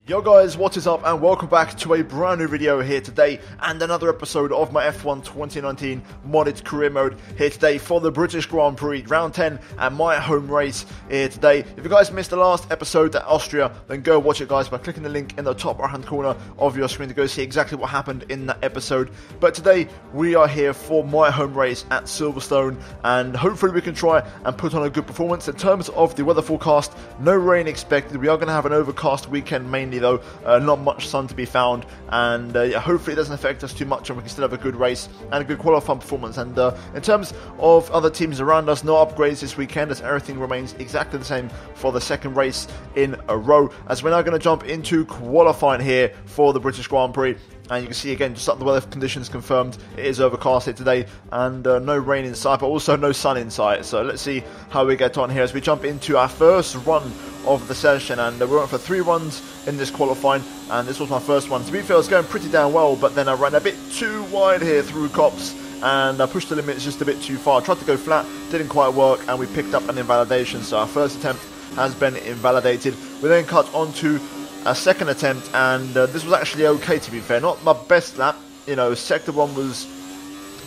Yo guys, what is up and welcome back to a brand new video here today and another episode of my F1 2019 modded career mode here today for the British Grand Prix round 10 and my home race here today. If you guys missed the last episode at Austria, then go watch it guys by clicking the link in the top right hand corner of your screen to go see exactly what happened in that episode. But today we are here for my home race at Silverstone and hopefully we can try and put on a good performance. In terms of the weather forecast, no rain expected. We are going to have an overcast weekend mainly though, not much sun to be found, and yeah, hopefully it doesn't affect us too much and we can still have a good race and a good qualifying performance. And in terms of other teams around us, no upgrades this weekend as everything remains exactly the same for the second race in a row, as we're now going to jump into qualifying here for the British Grand Prix. And you can see again, just like the weather conditions confirmed, it is overcast here today and no rain in sight, but also no sun in sight. So let's see how we get on here as we jump into our first run of the session. And we went for 3 runs in this qualifying, and this was my first one. To be fair, it was going pretty damn well, but then I ran a bit too wide here through Cops and I pushed the limits just a bit too far. I tried to go flat, didn't quite work, and we picked up an invalidation. So our first attempt has been invalidated. We then cut onto a second attempt, and this was actually okay, to be fair. Not my best lap, you know. Sector 1 was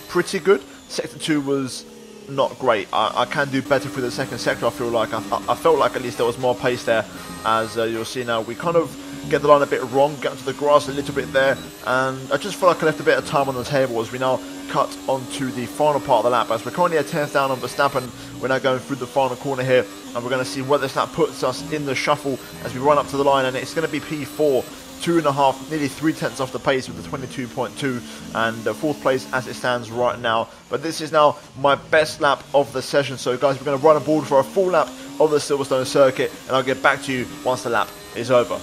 pretty good, Sector 2 was not great. I can do better for the second sector, I feel like. I felt like at least there was more pace there, as you'll see now. We kind of get the line a bit wrong, get onto the grass a little bit there, and I just feel like I left a bit of time on the table as we now cut onto the final part of the lap. As we're currently a 10th down on Verstappen, we're now going through the final corner here, and we're going to see where this lap puts us in the shuffle as we run up to the line, and it's going to be P4, 2.5, nearly 3/10 off the pace with the 22.2, and 4th place as it stands right now. But this is now my best lap of the session, so guys, we're going to run aboard for a full lap of the Silverstone circuit, and I'll get back to you once the lap is over.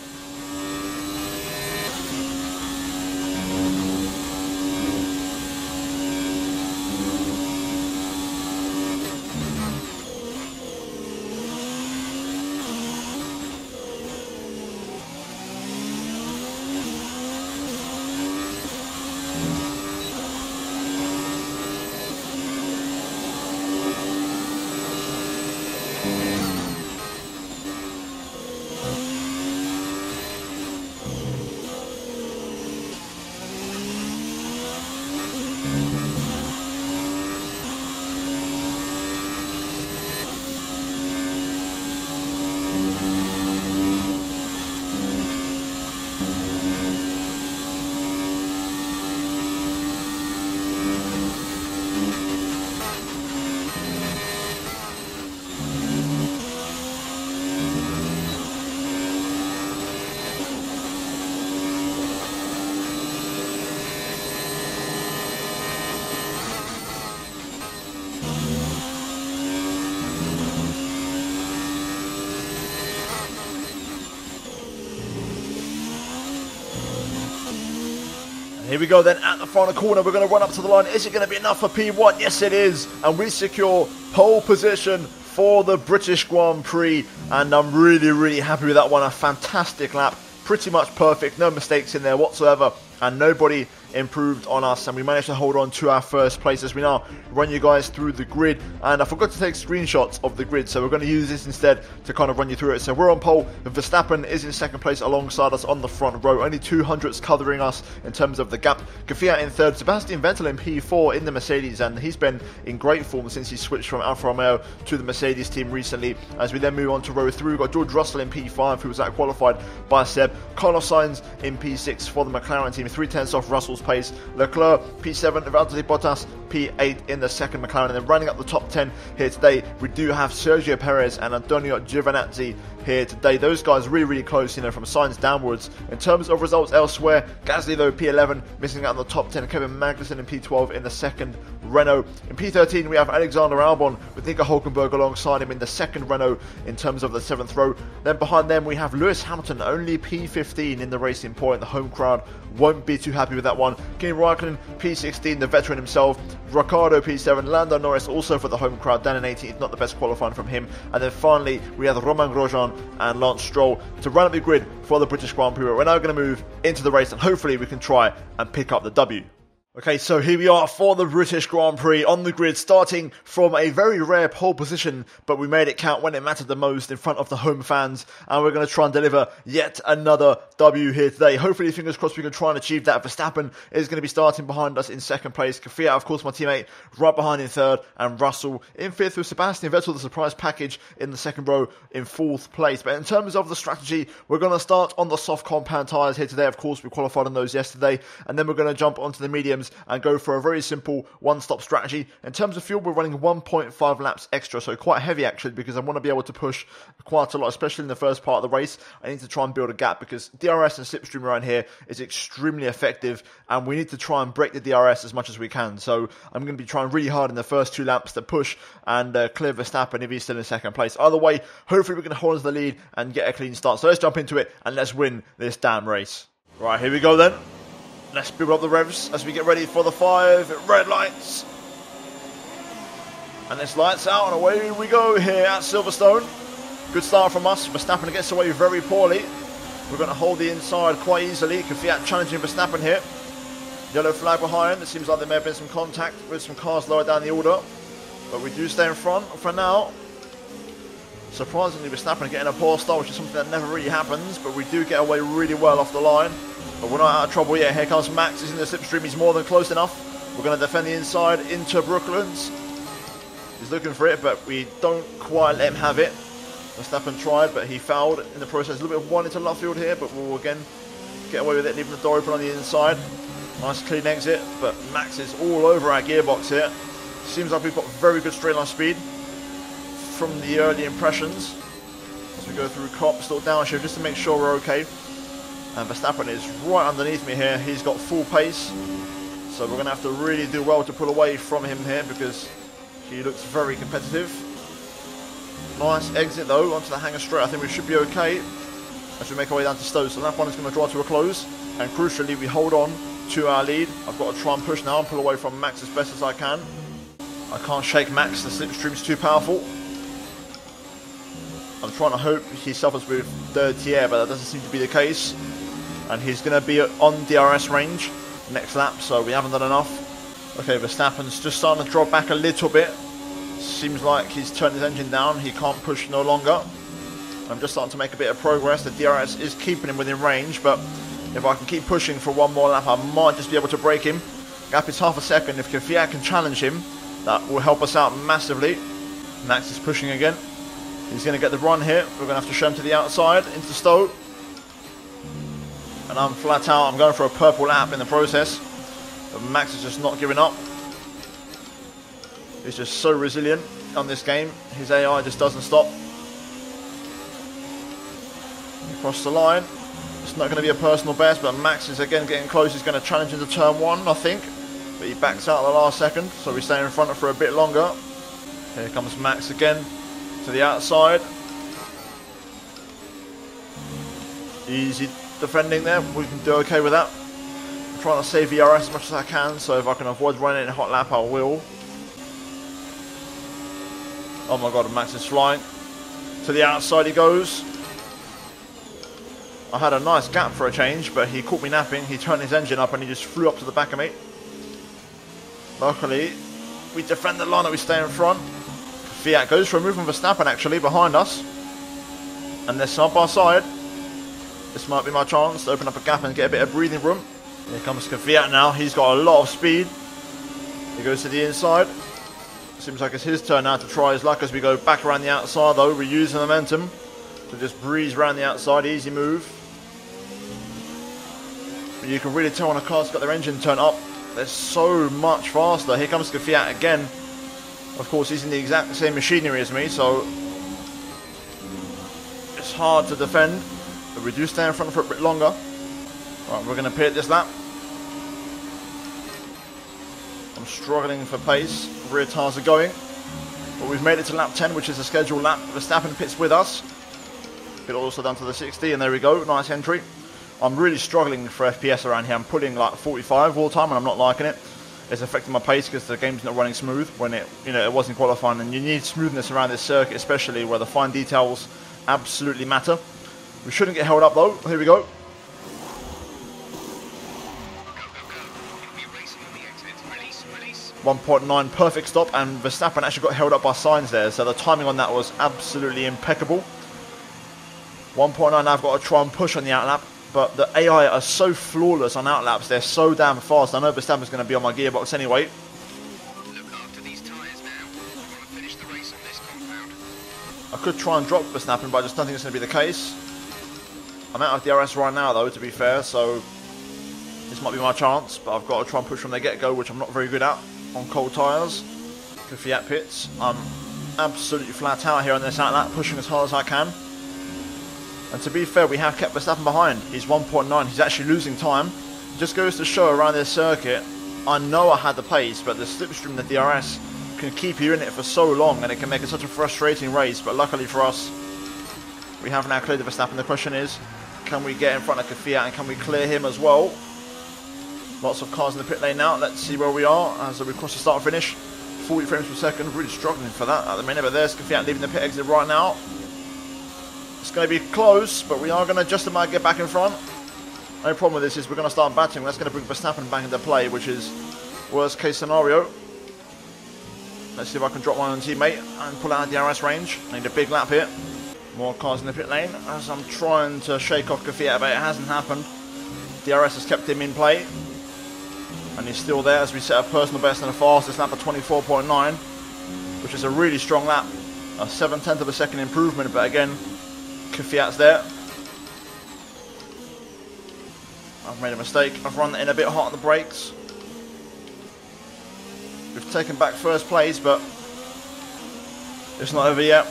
Here we go then at the final corner. We're going to run up to the line. Is it going to be enough for P1? Yes, it is. And we secure pole position for the British Grand Prix. And I'm really happy with that one. A fantastic lap. Pretty much perfect. No mistakes in there whatsoever. And nobody improved on us, and we managed to hold on to our first place as we now run you guys through the grid. And I forgot to take screenshots of the grid, so we're going to use this instead to kind of run you through it. So we're on pole, Verstappen is in second place alongside us on the front row, only 200s covering us in terms of the gap. Kvyat in third, Sebastian Vettel in P4 in the Mercedes, and he's been in great form since he switched from Alfa Romeo to the Mercedes team recently. As we then move on to row 3, we've got George Russell in P5, who was out qualified by Seb. Carlos Sainz in P6 for the McLaren team, 3/10 off Russell's pace. Leclerc P7, Valtteri Bottas P8 in the second McLaren. And then running up the top 10 here today, we do have Sergio PEREZ and Antonio Giovinazzi here today. Those guys really close, you know, from Sainz downwards. In terms of results elsewhere, Gasly though P11, missing out on the top 10. Kevin Magnussen in P12 in the second Renault. In P13 we have Alexander Albon with Nico Hulkenberg alongside him in the second Renault in terms of the 7th row. Then behind them we have Lewis Hamilton, only P15 in the Racing Point. The home crowd won't be too happy with that one. Kimi Raikkonen P16, the veteran himself. Ricciardo P7, Lando Norris also for the home crowd, down in 18th, not the best qualifying from him. And then finally we have Romain GROSJEAN and Lance Stroll to run up the grid for the British Grand Prix. We're now going to move into the race and hopefully we can try and pick up the W. Okay, so here we are for the British Grand Prix on the grid, starting from a very rare pole position, but we made it count when it mattered the most in front of the home fans, and we're going to try and deliver yet another W here today. Hopefully, fingers crossed, we can try and achieve that. Verstappen is going to be starting behind us in second place. Kvyat, of course, my teammate, right behind in third, and Russell in fifth with Sebastian Vettel, the surprise package, in the second row in fourth place. But in terms of the strategy, we're going to start on the soft compound tyres here today. Of course, we qualified on those yesterday, and then we're going to jump onto the mediums and go for a very simple one-stop strategy. In terms of fuel, we're running 1.5 laps extra, so quite heavy actually, because I want to be able to push quite a lot, especially in the first part of the race. I need to try and build a gap because DRS and slipstream around here is extremely effective, and we need to try and break the DRS as much as we can. So I'm going to be trying really hard in the first 2 laps to push and clear Verstappen if he's still in second place. Either way, hopefully we can hold on to the lead and get a clean start. So let's jump into it and let's win this damn race. Right, here we go then. Let's build up the revs as we get ready for the 5 red lights. And this lights out and away we go here at Silverstone. Good start from us. Verstappen gets away very poorly. We're going to hold the inside quite easily. Kvyat challenging Verstappen here. Yellow flag behind. It seems like there may have been some contact with some cars lower down the order. But we do stay in front for now. Surprisingly, Verstappen getting a poor start, which is something that never really happens. But we do get away really well off the line. But we're not out of trouble yet. Here comes Max. He's in the slipstream. He's more than close enough. We're going to defend the inside into Brooklands. He's looking for it, but we don't quite let him have it. Verstappen tried, but he fouled in the process. A little bit of one into left field here, but we'll again get away with it, leaving the door open on the inside. Nice clean exit, but Max is all over our gearbox here. Seems like we've got very good straight line speed from the early impressions. As we go through Cop, still downshift just to make sure we're okay. And Verstappen is right underneath me here. He's got full pace. So we're going to have to really do well to pull away from him here because he looks very competitive. Nice exit though onto the hangar straight. I think we should be okay as we make our way down to Stowe. So lap 1 is going to draw to a close. And crucially, we hold on to our lead. I've got to try and push now and pull away from Max as best as I can. I can't shake Max. The slipstream's too powerful. I'm trying to hope he suffers with dirty air, but that doesn't seem to be the case. And he's going to be on DRS range next lap, so we haven't done enough. Okay, Verstappen's just starting to drop back a little bit. Seems like he's turned his engine down. He can't push no longer. I'm just starting to make a bit of progress. The DRS is keeping him within range, but if I can keep pushing for one more lap, I might just be able to break him. Gap is half a second. If Kvyat can challenge him, that will help us out massively. Max is pushing again. He's going to get the run here. We're going to have to show him to the outside, into Stowe. And I'm flat out. I'm going for a purple lap in the process. But Max is just not giving up. He's just so resilient on this game. His AI just doesn't stop. Across the line. It's not going to be a personal best, but Max is again getting close. He's going to challenge into turn 1, I think. But he backs out at the last second, so we stay in front for a bit longer. Here comes Max again to the outside. Easy defending there. We can do okay with that. I'm trying to save VRS as much as I can, so if I can avoid running in a hot lap, I will. Oh my god, Max is flying. To the outside he goes. I had a nice gap for a change, but he caught me napping. He turned his engine up and he just flew up to the back of me. Luckily, we defend the line that we stay in front. Kvyat goes for a move on Verstappen actually behind us. And they're side by side. This might be my chance to open up a gap and get a bit of breathing room. Here comes Kvyat now. He's got a lot of speed. He goes to the inside. Seems like it's his turn now to try his luck as we go back around the outside though. We use the momentum to just breeze around the outside. Easy move. But you can really tell when a car's got their engine turned up, they're so much faster. Here comes Kvyat again. Of course, he's in the exact same machinery as me, so it's hard to defend. But we do stay in front for a bit longer. Right, we're going to pit this lap. I'm struggling for pace. Rear tyres are going. But we've made it to lap 10, which is a scheduled lap. Verstappen pits with us. Pit also down to the 60, and there we go. Nice entry. I'm really struggling for FPS around here. I'm putting like 45 all the time, and I'm not liking it. It's affecting my pace because the game's not running smooth when it wasn't qualifying. And you need smoothness around this circuit, especially where the fine details absolutely matter. We shouldn't get held up though. Here we go. 1.9, perfect stop, and Verstappen actually got held up by signs there, so the timing on that was absolutely impeccable. 1.9, I've got to try and push on the outlap, but the AI are so flawless on outlaps, they're so damn fast. I know Verstappen's going to be on my gearbox anyway. Look after these tyres now. I want to finish the race on this compound. I could try and drop Verstappen, but I just don't think it's going to be the case. I'm out of DRS right now though, to be fair, so this might be my chance, but I've got to try and push from the get-go, which I'm not very good at on cold tyres. Kvyat pits. I'm absolutely flat out here on this outlap, pushing as hard as I can. And to be fair, we have kept Verstappen behind. He's 1.9, he's actually losing time. It just goes to show around this circuit, I know I had the pace, but the slipstream, the DRS, can keep you in it for so long, and it can make it such a frustrating race. But luckily for us, we have now cleared the Verstappen. The question is, can we get in front of Kvyat and can we clear him as well? Lots of cars in the pit lane now. Let's see where we are as we cross the start finish. 40 frames per second, really struggling for that at the minute, but there's Kvyat leaving the pit exit right now. It's going to be close, but we are going to just about get back in front. Only problem with this is we're going to start battling. That's going to bring Verstappen back into play, which is worst case scenario. Let's see if I can drop my own teammate and pull out of DRS range. I need a big lap here. More cars in the pit lane as I'm trying to shake off Kvyat, but it hasn't happened. DRS has kept him in play. And he's still there as we set a personal best in the fastest lap of 24.9, which is a really strong lap. A 7/10 of a second improvement, but again, Kvyat's there. I've made a mistake. I've run in a bit hot on the brakes. We've taken back first place, but it's not over yet.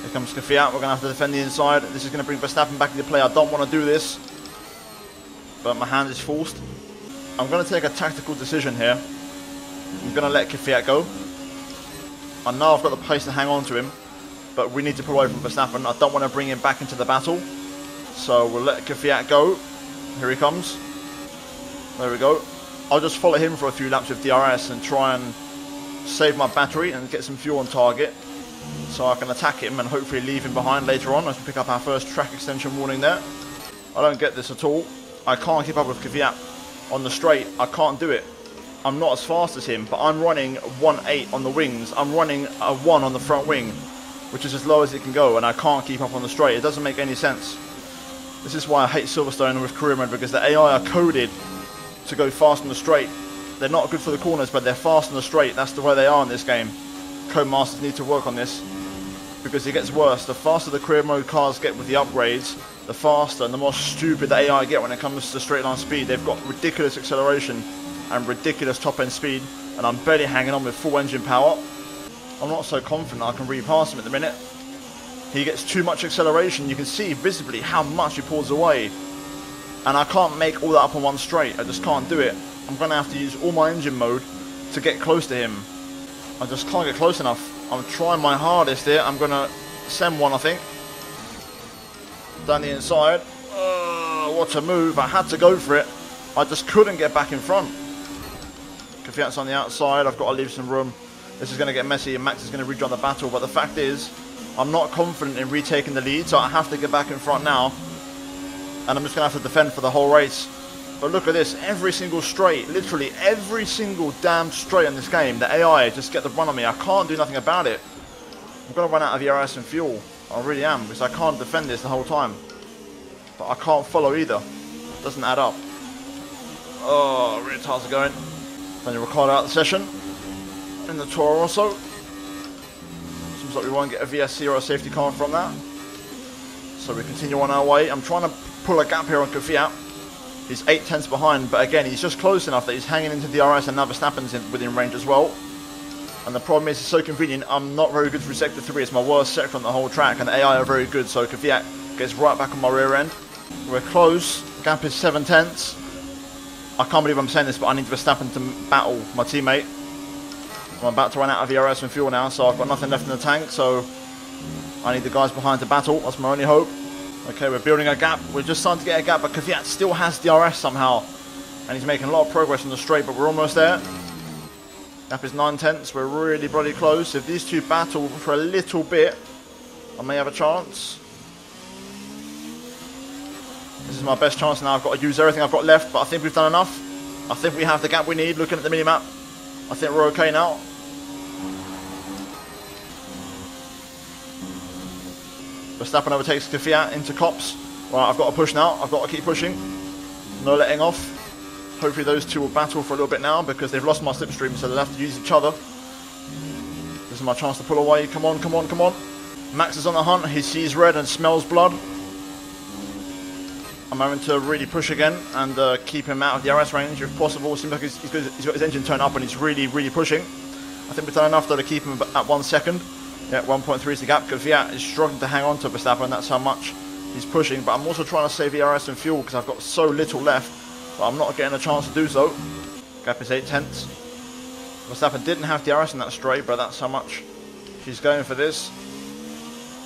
Here comes Kvyat. We're going to have to defend the inside. This is going to bring Verstappen back into play. I don't want to do this, but my hand is forced. I'm going to take a tactical decision here. I'm going to let Kvyat go. I know I've got the pace to hang on to him, but we need to pull away from Verstappen. I don't want to bring him back into the battle, so we'll let Kvyat go. Here he comes. There we go. I'll just follow him for a few laps with DRS and try and save my battery and get some fuel on target, so I can attack him and hopefully leave him behind later on as we pick up our first track extension warning there. I don't get this at all. I can't keep up with Kvyat on the straight. I can't do it. I'm not as fast as him, but I'm running 1.8 on the wings. I'm running a 1 on the front wing, which is as low as it can go, and I can't keep up on the straight. It doesn't make any sense. This is why I hate Silverstone with career mode, because the AI are coded to go fast on the straight. They're not good for the corners, but they're fast on the straight. That's the way they are in this game. Codemasters need to work on this, because it gets worse. The faster the career mode cars get with the upgrades, the faster and the more stupid the AI get when it comes to straight line speed. They've got ridiculous acceleration and ridiculous top end speed, and I'm barely hanging on with full engine power. I'm not so confident I can repass him at the minute. He gets too much acceleration. You can see visibly how much he pulls away, and I can't make all that up on one straight. I just can't do it. I'm going to have to use all my engine mode to get close to him. I just can't get close enough. I'm trying my hardest here. I'm going to send one, I think. Down the inside. What a move. I had to go for it. I just couldn't get back in front. Kvyat's on the outside. I've got to leave some room. This is going to get messy and Max is going to rejoin the battle. But the fact is, I'm not confident in retaking the lead, so I have to get back in front now. And I'm just going to have to defend for the whole race. But look at this. Every single straight, literally every single damn straight in this game, the AI just get the run on me. I can't do nothing about it. I'm going to run out of DRS and fuel. I really am, because I can't defend this the whole time. But I can't follow either. Doesn't add up. Oh, rear tyres are going. Then you record out the session. In the Toro also. Seems like we won't get a VSC or a safety car from that. So we continue on our way. I'm trying to pull a gap here on Kvyat. He's 8/10 behind, but again, he's just close enough that he's hanging into DRS and now Verstappen's within range as well. And the problem is, it's so convenient. I'm not very good through Sector 3. It's my worst sector on the whole track, and the AI are very good, so Kvyat gets right back on my rear end. We're close. Gap is 7/10. I can't believe I'm saying this, but I need Verstappen to battle my teammate. I'm about to run out of DRS and fuel now, so I've got nothing left in the tank, so I need the guys behind to battle. That's my only hope. Okay, we're building a gap. We're just starting to get a gap, but Kvyat still has DRS somehow, and he's making a lot of progress on the straight, but we're almost there. Gap is 9/10. We're really bloody close. If these two battle for a little bit, I may have a chance. This is my best chance now. I've got to use everything I've got left, but I think we've done enough. I think we have the gap we need. Looking at the mini-map, I think we're okay now. Verstappen overtakes Kvyat into Cops. Right, I've got to push now. I've got to keep pushing. No letting off. Hopefully those two will battle for a little bit now because they've lost my slipstream, so they'll have to use each other. This is my chance to pull away. Come on, come on, come on. Max is on the hunt. He sees red and smells blood. I'm having to really push again and keep him out of the RS range if possible. Seems like he's got his engine turned up and he's really, really pushing. I think we've done enough though to keep him at 1 second. Yeah, 1.3 is the gap. Kvyat is struggling to hang on to Verstappen. That's how much he's pushing. But I'm also trying to save the RS and fuel because I've got so little left. But I'm not getting a chance to do so. Gap is 8 tenths. Verstappen didn't have DRS in that straight, but that's how much she's going for this.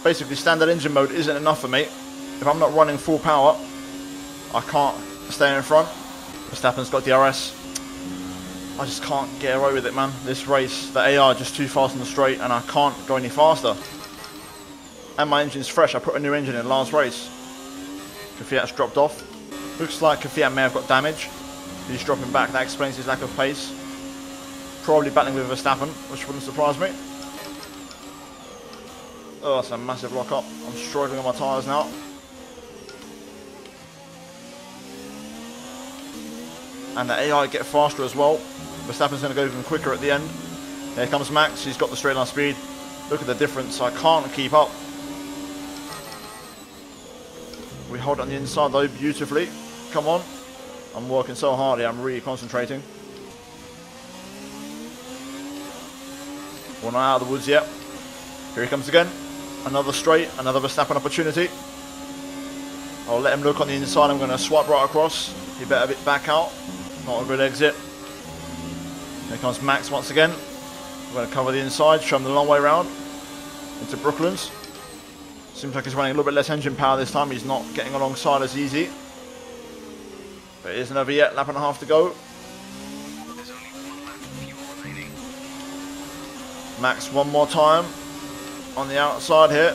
Basically, standard engine mode isn't enough for me. If I'm not running full power, I can't stay in front. Verstappen's got DRS. I just can't get away with it, man. This race, the AI just too fast on the straight, and I can't go any faster. And my engine's fresh. I put a new engine in last race. Kvyat's dropped off. Looks like Kvyat may have got damage. He's dropping back. That explains his lack of pace. Probably battling with Verstappen, which wouldn't surprise me. Oh, that's a massive lock up. I'm struggling on my tyres now. And the AI get faster as well. Verstappen's going to go even quicker at the end. Here comes Max. He's got the straight line speed. Look at the difference. I can't keep up. We hold it on the inside though beautifully. Come on. I'm working so hard here. I'm really concentrating. We're not out of the woods yet. Here he comes again. Another straight. Another Verstappen opportunity. I'll let him look on the inside. I'm going to swipe right across. He better back out. Not a good exit. Here comes Max once again. I'm going to cover the inside. Show him the long way round. Into Brooklands. Seems like he's running a little bit less engine power this time. He's not getting alongside as easy. But it isn't over yet. Lap and a half to go. There's only 1 lap of fuel remaining. Max one more time. On the outside here.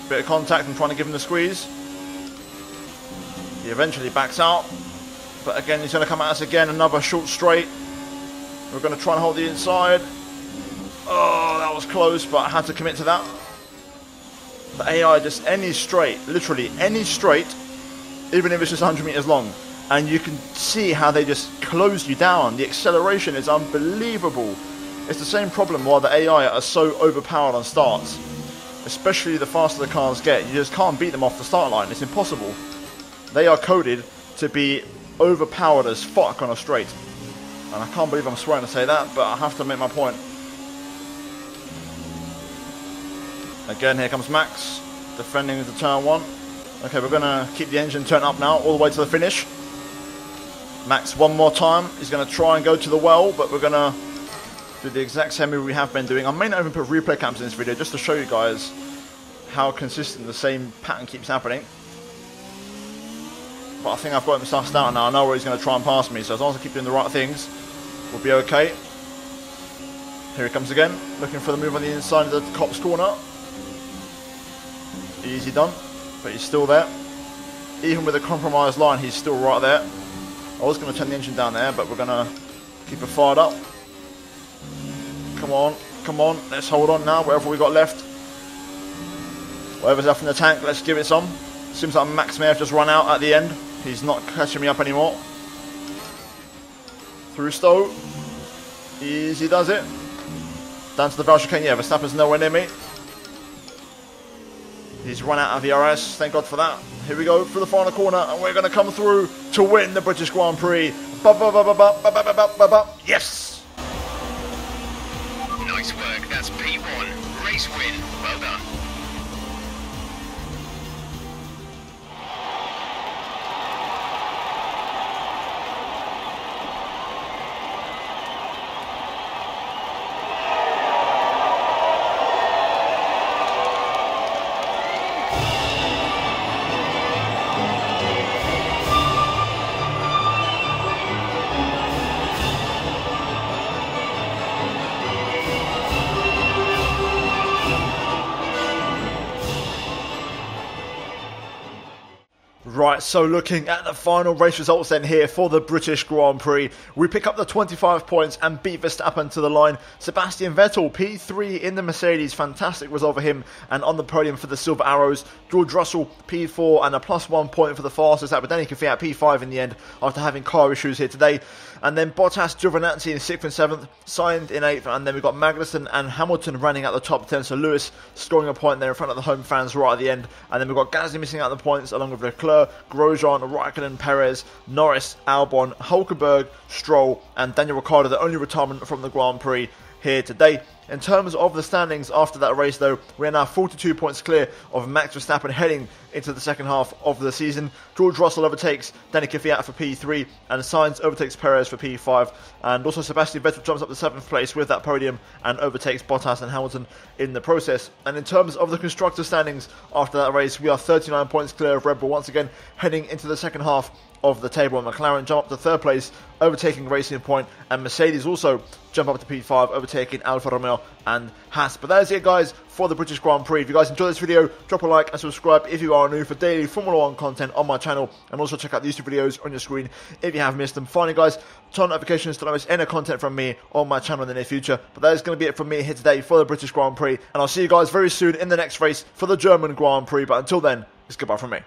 Bit of contact and trying to give him the squeeze. He eventually backs out. But again, he's going to come at us again. Another short straight. We're going to try and hold the inside. Oh, that was close, but I had to commit to that. The AI, just any straight, literally any straight, even if it's just 100 meters long, and you can see how they just close you down. The acceleration is unbelievable. It's the same problem why the AI are so overpowered on starts. Especially the faster the cars get, you just can't beat them off the start line. It's impossible. They are coded to be overpowered as fuck on a straight. And I can't believe I'm swearing to say that, but I have to make my point. Again, here comes Max, defending into turn 1. Okay, we're going to keep the engine turned up now, all the way to the finish. Max one more time. He's going to try and go to the well, but we're going to do the exact same move we have been doing. I may not even put replay caps in this video, just to show you guys how consistent the same pattern keeps happening. But I think I've got him sussed out now. I know where he's going to try and pass me, so as long as I keep doing the right things, we'll be okay. Here he comes again, looking for the move on the inside of the Cop's corner. Easy done, but he's still there. Even with a compromised line, he's still right there. I was going to turn the engine down there, but we're going to keep it fired up. Come on, come on, let's hold on now, whatever we got left. Whatever's left in the tank, let's give it some. Seems like Max may have just run out at the end. He's not catching me up anymore. Through Stowe. Easy does it. Down to the Val chicane. Yeah, Verstappen's nowhere near me. He's run out of the RS. Thank God for that. Here we go for the final corner, and we're going to come through to win the British Grand Prix. Yes! Nice work. That's P1. Race win. Well done. Right, so looking at the final race results then here for the British Grand Prix, we pick up the 25 points and beat Verstappen to the line. Sebastian Vettel, P3 in the Mercedes, fantastic result for him, and on the podium for the Silver Arrows. George Russell, P4 and a +1 point for the fastest lap, but then he can fit out P5 in the end after having car issues here today. And then Bottas, Giovinazzi in 6th and 7th, Sainz in 8th, and then we've got Magnussen and Hamilton running out the top 10, so Lewis scoring a point there in front of the home fans right at the end. And then we've got Gasly missing out the points along with Leclerc, Grosjean, Raikkonen, Perez, Norris, Albon, Hulkenberg, Stroll and Daniel Ricciardo, the only retirement from the Grand Prix here today. In terms of the standings after that race though, we are now 42 points clear of Max Verstappen heading into the second half of the season. George Russell overtakes Danny Kvyat for P3 and Sainz overtakes Perez for P5, and also Sebastian Vettel jumps up to 7th place with that podium and overtakes Bottas and Hamilton in the process. And in terms of the constructor standings after that race, we are 39 points clear of Red Bull once again heading into the second half of the table, and McLaren jump up to 3rd place overtaking Racing Point, and Mercedes also jump up to P5 overtaking Alfa Romeo and Haas. But that is it guys for the British Grand Prix. If you guys enjoyed this video, drop a like and subscribe if you are new for daily Formula 1 content on my channel, and also check out the YouTube videos on your screen if you have missed them. Finally guys, turn on notifications to not miss any content from me on my channel in the near future. But that is going to be it from me here today for the British Grand Prix, and I'll see you guys very soon in the next race for the German Grand Prix. But until then, it's goodbye from me.